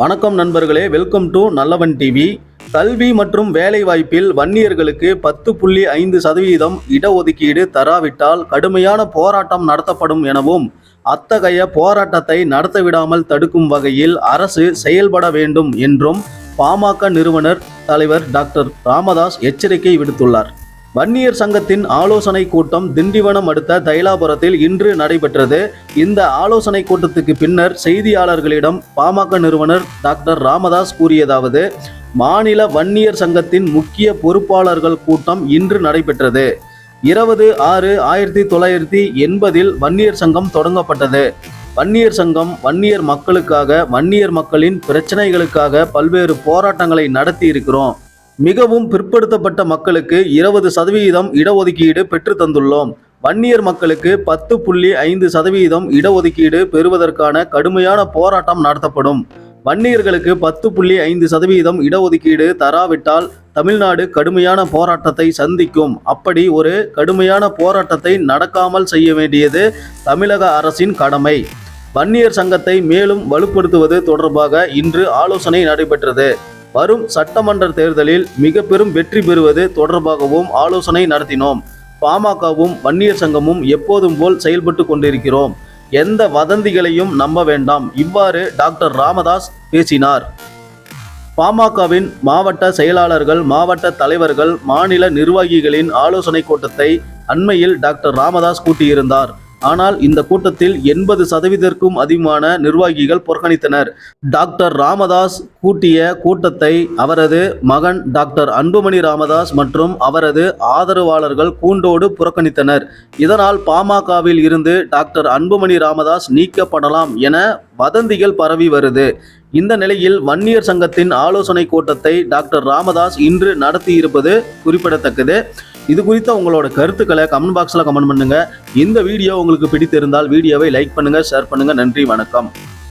வணக்கம் நண்பர்களே, welcome to நல்லவன் டிவி. கல்வி மற்றும் வேலைவாய்ப்பில் வன்னியர்களுக்கு 10.5% இடஒதுக்கீடு தராவிட்டால் கடுமையான போராட்டம் நடத்தப்படும் எனவும், அத்தகைய போராட்டத்தை நடத்தவிடாமல் தடுக்கும் வகையில் அரசு செயல்பட வேண்டும் என்றும் பாமக நிறுவனர் தலைவர் டாக்டர் ராமதாஸ் எச்சரிக்கை விடுத்துள்ளார். வன்னியர் சங்கத்தின் ஆலோசனை கூட்டம் திண்டிவனம் அடுத்த தைலாபுரத்தில் இன்று நடைபெற்றது. இந்த ஆலோசனை கூட்டத்துக்கு பின்னர் செய்தியாளர்களிடம் பாமக நிறுவனர் டாக்டர் ராமதாஸ் கூறியதாவது: மாநில வன்னியர் சங்கத்தின் முக்கிய பொறுப்பாளர்கள் கூட்டம் இன்று நடைபெற்றது. 20/6/1980 வன்னியர் சங்கம் தொடங்கப்பட்டது. வன்னியர் சங்கம் வன்னியர் மக்களுக்காக, வன்னியர் மக்களின் பிரச்சனைகளுக்காக பல்வேறு போராட்டங்களை நடத்தி இருக்கிறோம். மிகவும் பிற்படுத்தப்பட்ட மக்களுக்கு 20% இடஒதுக்கீடு பெற்று தந்துள்ளோம். வன்னியர் மக்களுக்கு 10.5% இடஒதுக்கீடு பெறுவதற்கான கடுமையான போராட்டம் நடத்தப்படும். வன்னியர்களுக்கு 10.5% இடஒதுக்கீடு தராவிட்டால் தமிழ்நாடு கடுமையான போராட்டத்தை சந்திக்கும். அப்படி ஒரு கடுமையான போராட்டத்தை நடக்காமல் செய்ய வேண்டியது தமிழக அரசின் கடமை. வன்னியர் சங்கத்தை மேலும் வலுப்படுத்துவது தொடர்பாக இன்று ஆலோசனை நடைபெற்றது. வரும் சட்டமன்ற தேர்தலில் மிக பெரும் வெற்றி பெறுவது தொடர்பாகவும் ஆலோசனை நடத்தினோம். பாமகவும் வன்னியர் சங்கமும் எப்போதும் போல் செயல்பட்டு கொண்டிருக்கிறோம். எந்த வதந்திகளையும் நம்ப வேண்டாம். இவ்வாறு டாக்டர் ராமதாஸ் பேசினார். பாமகவின் மாவட்ட செயலாளர்கள், மாவட்ட தலைவர்கள், மாநில நிர்வாகிகளின் ஆலோசனை கூட்டத்தை அண்மையில் டாக்டர் ராமதாஸ் கூட்டியிருந்தார். ஆனால் இந்த கூட்டத்தில் 80%க்கும் அதிகமான நிர்வாகிகள் புறக்கணித்தனர். டாக்டர் ராமதாஸ் கூட்டிய கூட்டத்தை அவரது மகன் டாக்டர் அன்புமணி ராமதாஸ் மற்றும் அவரது ஆதரவாளர்கள் கூண்டோடு புறக்கணித்தனர். இதனால் பாமகவில் இருந்து டாக்டர் அன்புமணி ராமதாஸ் நீக்கப்படலாம் என வதந்திகள் பரவி வருது. இந்த நிலையில் வன்னியர் சங்கத்தின் ஆலோசனை கூட்டத்தை டாக்டர் ராமதாஸ் இன்று நடத்தி இருப்பது குறிப்பிடத்தக்கது. இது குறித்த உங்களோட கருத்துக்களை கமெண்ட் பாக்ஸில் கமெண்ட் பண்ணுங்க. இந்த வீடியோ உங்களுக்கு பிடித்திருந்தால் வீடியோவை லைக் பண்ணுங்க, ஷேர் பண்ணுங்க. நன்றி, வணக்கம்.